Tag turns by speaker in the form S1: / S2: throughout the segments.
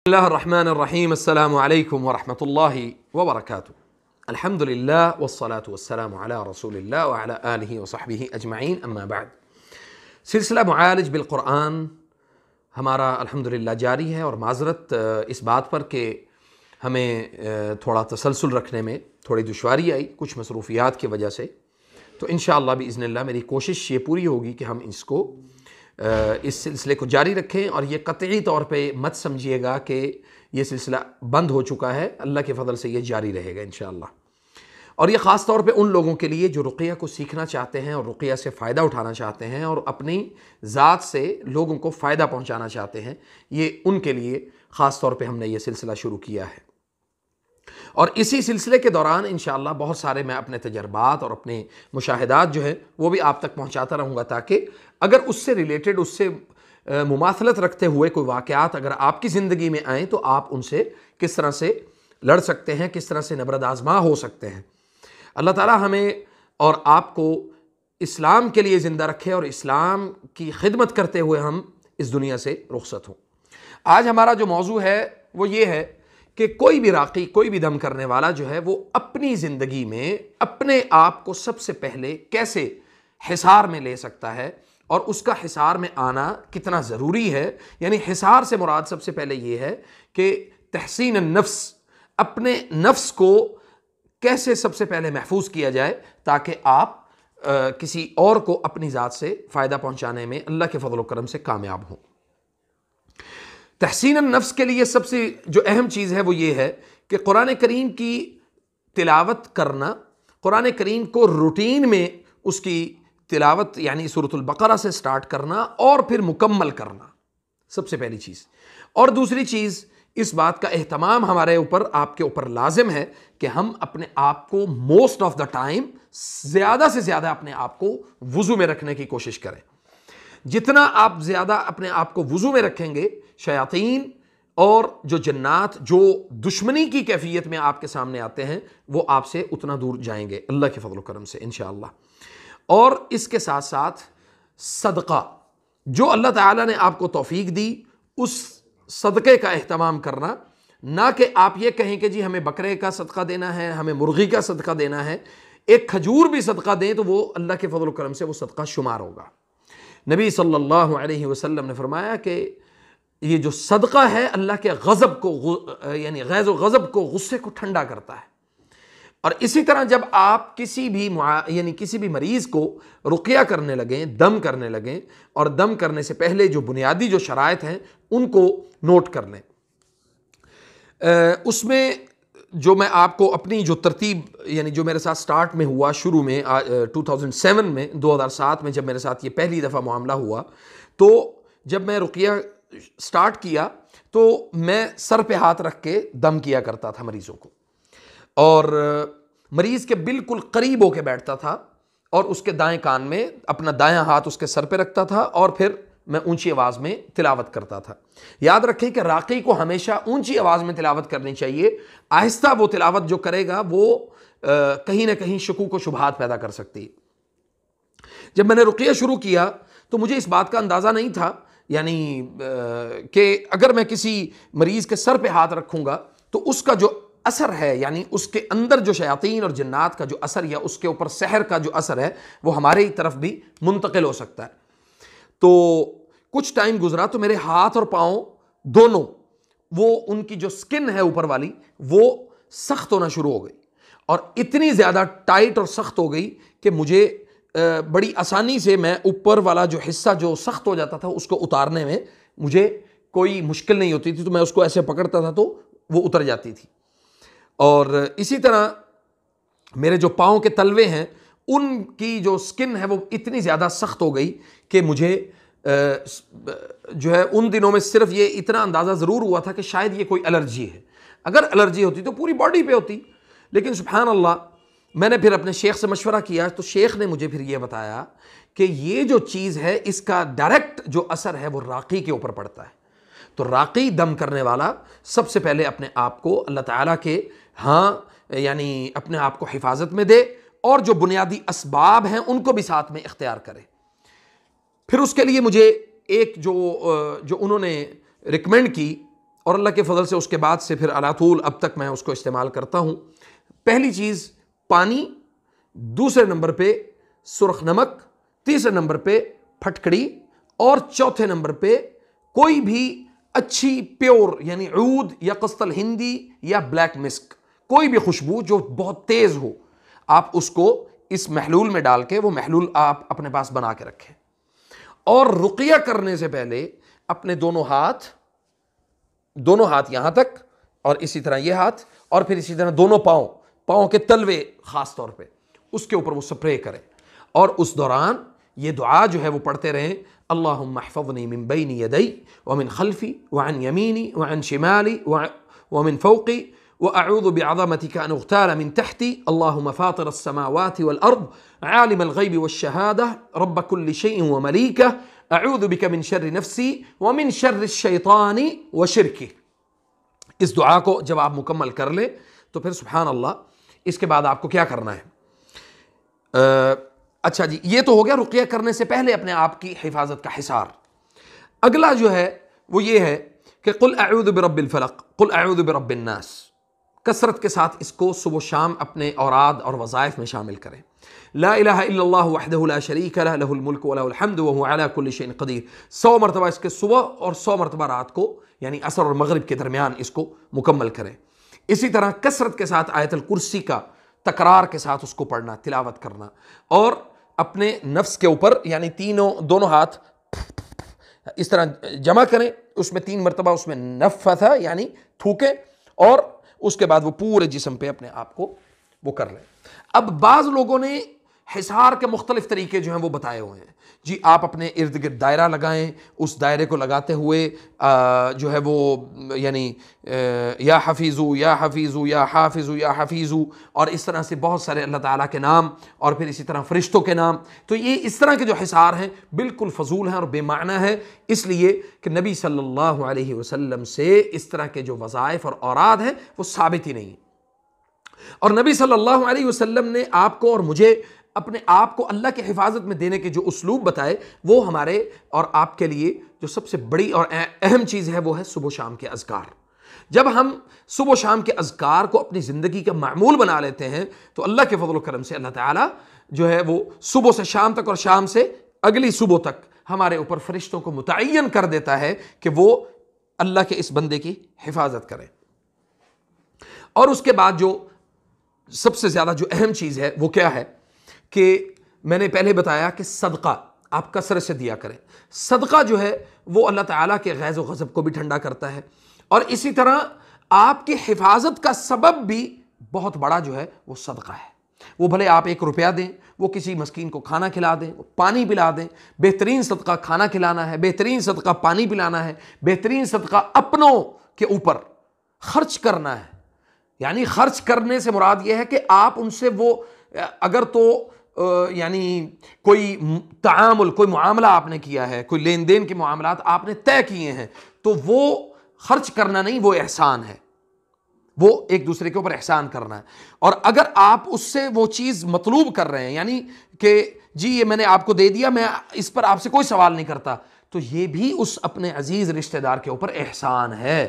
S1: اللہ الرحمن الرحیم السلام علیکم ورحمۃ اللہ وبرکاتہ۔ الحمد للہ والصلاة والسلام علی رسول اللہ وعلی آلہ وصحبہ اجمعین، اما بعد۔ سلسلہ معالج بالقرآن ہمارا الحمدللہ جاری ہے، اور معذرت اس بات پر کہ ہمیں تھوڑا تسلسل رکھنے میں تھوڑی دشواری آئی کچھ مصروفیات کی وجہ سے، تو انشاءاللہ باذن اللہ میری کوشش یہ پوری ہوگی کہ ہم اس سلسلے کو جاری رکھیں، اور یہ قطعی طور پہ مت سمجھیے گا کہ یہ سلسلہ بند ہو چکا ہے، اللہ کے فضل سے یہ جاری رہے گا انشاءاللہ۔ اور یہ خاص طور پہ ان لوگوں کے لیے جو رقیہ کو سیکھنا چاہتے ہیں اور رقیہ سے فائدہ اٹھانا چاہتے ہیں اور اپنی ذات سے لوگوں کو فائدہ پہنچانا چاہتے ہیں، یہ ان کے لیے خاص طور پہ ہم نے یہ سلسلہ شروع کیا ہے۔ اور اسی سلسلے کے دوران انشاءاللہ بہت سارے میں اپنے تجربات اور اپنے مشاہدات جو ہیں وہ بھی آپ تک پہنچاتا رہوں گا، تاکہ اگر اس سے ریلیٹڈ، اس سے مماثلت رکھتے ہوئے کوئی واقعات اگر آپ کی زندگی میں آئیں تو آپ ان سے کس طرح سے لڑ سکتے ہیں، کس طرح سے نبرد آزما ہو سکتے ہیں۔ اللہ تعالی ہمیں اور آپ کو اسلام کے لیے زندہ رکھے اور اسلام کی خدمت کرتے ہوئے ہم اس دنیا سے رخصت ہوں۔ آج ہمارا جو موضوع ہے وہ یہ ہے کہ کوئی بھی راقی، کوئی بھی دم کرنے والا جو ہے وہ اپنی زندگی میں اپنے آپ کو سب سے پہلے کیسے حصار میں لے سکتا ہے، اور اس کا حصار میں آنا کتنا ضروری ہے۔ یعنی حصار سے مراد سب سے پہلے یہ ہے کہ تحسین النفس، اپنے نفس کو کیسے سب سے پہلے محفوظ کیا جائے تاکہ آپ کسی اور کو اپنی ذات سے فائدہ پہنچانے میں اللہ کے فضل و کرم سے کامیاب ہوں۔ تحسین النفس کے لیے سب سے جو اہم چیز ہے وہ یہ ہے کہ قرآن کریم کی تلاوت کرنا، قرآن کریم کو روٹین میں اس کی تلاوت یعنی سورۃ البقرہ سے سٹارٹ کرنا اور پھر مکمل کرنا، سب سے پہلی چیز۔ اور دوسری چیز، اس بات کا اہتمام ہمارے اوپر، آپ کے اوپر لازم ہے کہ ہم اپنے آپ کو موسٹ آف دا ٹائم زیادہ سے زیادہ اپنے آپ کو وضو میں رکھنے کی کوشش کریں۔ جتنا آپ زیادہ اپنے آپ کو وضو میں رکھیں گے، شیاطین اور جو جنات جو دشمنی کی کیفیت میں آپ کے سامنے آتے ہیں وہ آپ سے اتنا دور جائیں گے اللہ کے فضل و کرم سے انشاءاللہ۔ اور اس کے ساتھ ساتھ صدقہ، جو اللہ تعالیٰ نے آپ کو توفیق دی اس صدقے کا اہتمام کرنا، نہ کہ آپ یہ کہیں کہ جی ہمیں بکرے کا صدقہ دینا ہے، ہمیں مرغی کا صدقہ دینا ہے۔ ایک کھجور بھی صدقہ دیں تو وہ اللہ کے فضل و کرم سے وہ صدقہ شمار ہوگا۔ نبی صلی اللہ علیہ وسلم نے فرمایا کہ یہ جو صدقہ ہے اللہ کے غضب کو یعنی غیظ و غضب کو، غصے کو ٹھنڈا کرتا ہے۔ اور اسی طرح جب آپ کسی بھی مریض کو رقیہ کرنے لگیں، دم کرنے لگیں، اور دم کرنے سے پہلے جو بنیادی جو شرائط ہیں ان کو نوٹ کر لیں۔ اس میں جو میں آپ کو اپنی جو ترتیب یعنی جو میرے ساتھ سٹارٹ میں ہوا، شروع میں 2007 میں جب میرے ساتھ یہ پہلی دفعہ معاملہ ہوا، تو جب میں رقیہ سٹارٹ کیا تو میں سر پہ ہاتھ رکھ کے دم کیا کرتا تھا مریضوں کو، اور مریض کے بالکل قریب ہو کے بیٹھتا تھا اور اس کے دائیں کان میں اپنا دایاں ہاتھ اس کے سر پہ رکھتا تھا، اور پھر میں اونچی آواز میں تلاوت کرتا تھا۔ یاد رکھیں کہ راقی کو ہمیشہ اونچی آواز میں تلاوت کرنی چاہیے۔ آہستہ وہ تلاوت جو کرے گا وہ کہیں نہ کہیں شکوک و شبہات پیدا کر سکتی ہے۔ جب میں نے رقیہ شروع کیا تو مجھے اس بات کا اندازہ نہیں تھا یعنی کہ اگر میں کسی مریض کے سر پہ ہاتھ رکھوں گا تو اس کا جو اثر ہے، یعنی اس کے اندر جو شیاطین اور جنات کا جو اثر یا اس کے اوپر سحر کا جو اثر ہے وہ ہمارے ہی طرف بھی منتقل ہو سکتا ہے۔ تو کچھ ٹائم گزرا تو میرے ہاتھ اور پاؤں دونوں، وہ ان کی جو سکن ہے اوپر والی وہ سخت ہونا شروع ہو گئی، اور اتنی زیادہ ٹائٹ اور سخت ہو گئی کہ مجھے بڑی آسانی سے میں اوپر والا جو حصہ جو سخت ہو جاتا تھا اس کو اتارنے میں مجھے کوئی مشکل نہیں ہوتی تھی، تو میں اس کو ایسے پکڑتا تھا تو وہ اتر جاتی تھی۔ اور اسی طرح میرے جو پاؤں کے تلوے ہیں ان کی جو سکن ہے وہ اتنی زیادہ سخت ہو گئی کہ مجھے جو ہے ان دنوں میں صرف یہ اتنا اندازہ ضرور ہوا تھا کہ شاید یہ کوئی الرجی ہے۔ اگر الرجی ہوتی تو پوری باڈی پہ ہوتی، لیکن سبحان اللہ میں نے پھر اپنے شیخ سے مشورہ کیا تو شیخ نے مجھے پھر یہ بتایا کہ یہ جو چیز ہے اس کا ڈائریکٹ جو اثر ہے وہ راقی کے اوپر پڑتا ہے۔ تو راقی دم کرنے والا سب سے پہلے اپنے آپ کو اللہ تعالیٰ کے یعنی اپنے آپ کو حفاظت میں دے، اور جو بنیادی اسباب ہیں ان کو بھی ساتھ میں اختیار کرے۔ پھر اس کے لیے مجھے ایک جو انہوں نے ریکمینڈ کی اور اللہ کے فضل سے اس کے بعد سے پھر علی طول اب تک میں اس کو استعمال کرتا ہوں۔ پہلی چیز پانی، دوسرے نمبر پہ سرخ نمک، تیسرے نمبر پہ پھٹکڑی، اور چوتھے نمبر پہ کوئی بھی اچھی پیور یعنی عود یا قسط الہندی یا بلیک مسک، کوئی بھی خوشبو جو بہت تیز ہو، آپ اس کو اس محلول میں ڈال کے وہ محلول آپ اپنے پاس بنا کے رکھیں۔ اور رقیہ کرنے سے پہلے اپنے دونوں ہاتھ یہاں تک، اور اسی طرح یہ ہاتھ، اور پھر اسی طرح دونوں پاؤں کے تلوے خاص طور پہ اس کے اوپر وہ سپرے کریں، اور اس دوران یہ دعا جو ہے وہ پڑھتے رہیں، اللہم احفظنی من بین یدی ومن خلفی وعن یمینی وعن شمالی ومن فوقی وأعوذ بعظمتك أن أغتال من تحتي اللهم فاطر السماوات والأرض عالم الغيب والشهادة رب كل شيء ومليكه أعوذ بك من شر نفسي ومن شر الشيطان وشركه۔ اس دعا کو جب آپ مکمل کر لیں تو پھر سبحان اللہ اس کے بعد آپ کو کیا کرنا ہے؟ اچھا جی، یہ تو ہو گیا رقیہ کرنے سے پہلے اپنے آپ کی حفاظت کا حصار۔ اگلا جو ہے وہ یہ ہے کہ قل اعوذ برب الفلق قل اعوذ برب الناس، کثرت کے ساتھ اس کو صبح و شام اپنے اوراد اور وظائف میں شامل کریں۔ لا الہ الا اللہ وحدہ لا شریک لہ لہ الملک ولہ الحمد وہو علی کل شیء قدیر، 100 مرتبہ اس کے صبح اور 100 مرتبہ رات کو، یعنی عصر اور مغرب کے درمیان اس کو مکمل کریں۔ اسی طرح کثرت کے ساتھ آیت الکرسی کا تکرار کے ساتھ اس کو پڑھنا، تلاوت کرنا، اور اپنے نفس کے اوپر یعنی دونوں ہاتھ اس طرح جمع کریں، اس میں 3 مرتبہ اس میں نفث یعنی تھوکیں، اور اس کے بعد وہ پورے جسم پہ اپنے آپ کو وہ کر لیں۔ اب بعض لوگوں نے حصار کے مختلف طریقے جو ہیں وہ بتائے ہوئے ہیں، جی آپ اپنے ارد گرد دائرہ لگائیں، اس دائرے کو لگاتے ہوئے جو ہے وہ یعنی یا حفیظو یا حفیظو یا حافظو یا حفیظو، اور اس طرح سے بہت سارے اللہ تعالیٰ کے نام، اور پھر اسی طرح فرشتوں کے نام۔ تو یہ اس طرح کے جو حصار ہیں بالکل فضول ہیں اور بے معنی ہیں، اس لیے کہ نبی صلی اللہ علیہ وسلم سے اس طرح کے جو وظائف اور اوراد ہیں وہ ثابت ہی نہیں ہیں۔ اور نبی صلی اللہ علیہ وسلم نے آپ کو اور مجھے اپنے آپ کو اللہ کی حفاظت میں دینے کے جو اسلوب بتائے، وہ ہمارے اور آپ کے لیے جو سب سے بڑی اور اہم چیز ہے وہ ہے صبح و شام کے اذکار۔ جب ہم صبح و شام کے اذکار کو اپنی زندگی کا معمول بنا لیتے ہیں تو اللہ کے فضل و کرم سے اللہ تعالیٰ جو ہے وہ صبح سے شام تک اور شام سے اگلی صبح تک ہمارے اوپر فرشتوں کو متعین کر دیتا ہے کہ وہ اللہ کے اس بندے کی حفاظت کریں۔ اور اس کے بعد جو سب سے زیادہ جو اہم چیز ہے وہ کیا ہے کہ میں نے پہلے بتایا کہ صدقہ آپ کثرت سے دیا کریں۔ صدقہ جو ہے وہ اللہ تعالیٰ کے غیظ و غضب کو بھی ٹھنڈا کرتا ہے، اور اسی طرح آپ کی حفاظت کا سبب بھی بہت بڑا جو ہے وہ صدقہ ہے۔ وہ بھلے آپ 1 روپیہ دیں، وہ کسی مسکین کو کھانا کھلا دیں، وہ پانی پلا دیں، بہترین صدقہ کھانا کھلانا ہے، بہترین صدقہ پانی پلانا ہے، بہترین صدقہ اپنوں کے اوپر خرچ کرنا ہے۔ یعنی خرچ کرنے سے مراد یہ ہے کہ آپ ان سے وہ اگر تو یعنی کوئی تعامل، کوئی معاملہ آپ نے کیا ہے، کوئی لین دین کے معاملات آپ نے طے کیے ہیں، تو وہ خرچ کرنا نہیں، وہ احسان ہے، وہ ایک دوسرے کے اوپر احسان کرنا ہے۔ اور اگر آپ اس سے وہ چیز مطلوب کر رہے ہیں، یعنی کہ جی یہ میں نے آپ کو دے دیا، میں اس پر آپ سے کوئی سوال نہیں کرتا، تو یہ بھی اس اپنے عزیز رشتہ دار کے اوپر احسان ہے،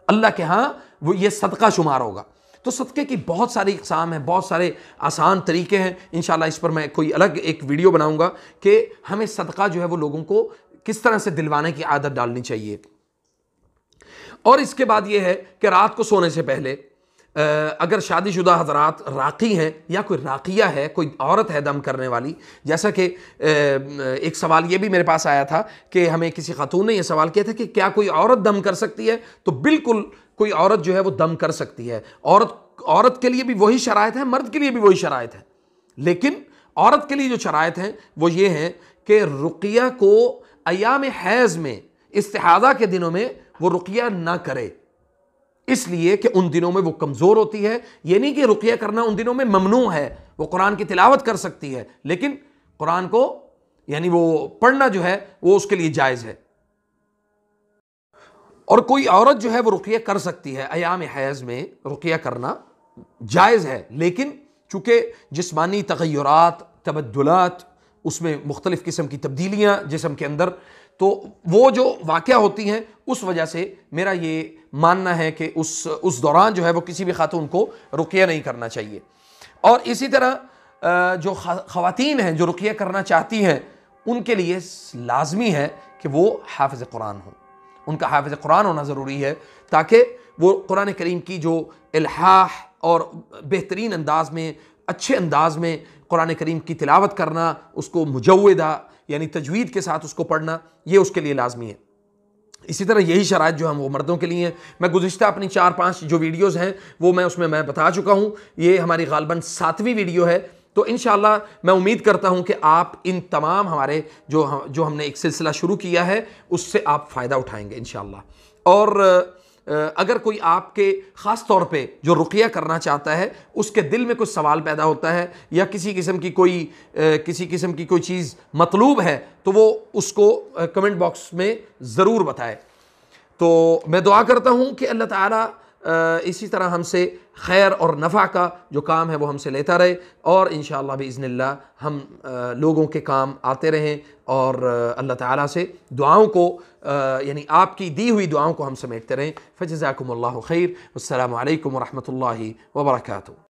S1: اللہ کے ہاں وہ یہ صدقہ شمار ہوگا۔ تو صدقے کی بہت ساری اقسام ہیں، بہت سارے آسان طریقے ہیں، انشاءاللہ اس پر میں کوئی الگ ایک ویڈیو بناؤں گا کہ ہمیں صدقہ جو ہے وہ لوگوں کو کس طرح سے دلوانے کی عادت ڈالنی چاہیے۔ اور اس کے بعد یہ ہے کہ رات کو سونے سے پہلے اگر شادی شدہ حضرات راقی ہیں یا کوئی راقیہ ہے، کوئی عورت ہے دم کرنے والی، جیسا کہ ایک سوال یہ بھی میرے پاس آیا تھا کہ ہمیں کسی خاتون نے یہ سوال کیا تھا کہ کیا کوئی عورت دم کر سکتی ہے؟ تو بالکل کوئی عورت جو ہے وہ دم کر سکتی ہے۔ عورت کے لیے بھی وہی شرائط ہیں، مرد کے لیے بھی وہی شرائط ہیں، لیکن عورت کے لیے جو شرائط ہیں وہ یہ ہیں کہ رقیہ کو ایام حیض میں، استحاضہ کے دنوں میں وہ رقیہ نہ کرے، اس لیے کہ ان دنوں میں وہ کمزور ہوتی ہے۔ یہ نہیں کہ رقیہ کرنا ان دنوں میں ممنوع ہے، وہ قرآن کی تلاوت کر سکتی ہے، لیکن قرآن کو یعنی وہ پڑھنا جو ہے وہ اس کے لیے جائز ہے۔ اور کوئی عورت جو ہے وہ رقیہ کر سکتی ہے، ایام حیض میں رقیہ کرنا جائز ہے، لیکن چونکہ جسمانی تغیرات، تبدلات، اس میں مختلف قسم کی تبدیلیاں جسم کے اندر، تو وہ جو واقعہ ہوتی ہیں اس وجہ سے میرا یہ ماننا ہے کہ اس دوران جو ہے وہ کسی بھی خاتون کو رقیہ نہیں کرنا چاہیے۔ اور اسی طرح جو خواتین ہیں جو رقیہ کرنا چاہتی ہیں ان کے لیے لازمی ہے کہ وہ حافظ قرآن ہوں، ان کا حافظ قرآن ہونا ضروری ہے، تاکہ وہ قرآن کریم کی جو الحاح اور بہترین انداز میں، اچھے انداز میں قرآن کریم کی تلاوت کرنا، اس کو مجودہ یعنی تجوید کے ساتھ اس کو پڑھنا، یہ اس کے لیے لازمی ہے۔ اسی طرح یہی شرائط جو ہیں وہ مردوں کے لیے ہیں۔ میں گزشتہ اپنی 4-5 جو ویڈیوز ہیں وہ اس میں بتا چکا ہوں، یہ ہماری غالباً 7ویں ویڈیو ہے، تو انشاءاللہ میں امید کرتا ہوں کہ آپ ان تمام ہمارے جو ہم نے ایک سلسلہ شروع کیا ہے اس سے آپ فائدہ اٹھائیں گے انشاءاللہ۔ اور اگر کوئی آپ کے خاص طور پہ جو رقیہ کرنا چاہتا ہے اس کے دل میں کوئی سوال پیدا ہوتا ہے یا کسی قسم کی کوئی چیز مطلوب ہے تو وہ اس کو کمنٹ باکس میں ضرور بتائے۔ تو میں دعا کرتا ہوں کہ اللہ تعالیٰ اسی طرح ہم سے خیر اور نفع کا جو کام ہے وہ ہم سے لیتا رہے، اور انشاءاللہ باذن اللہ ہم لوگوں کے کام آتے رہیں، اور اللہ تعالیٰ سے دعاؤں کو یعنی آپ کی دی ہوئی دعاؤں کو ہم سمیٹتے رہیں۔ فجزاکم اللہ خیر، والسلام علیکم ورحمۃ اللہ وبرکاتہ۔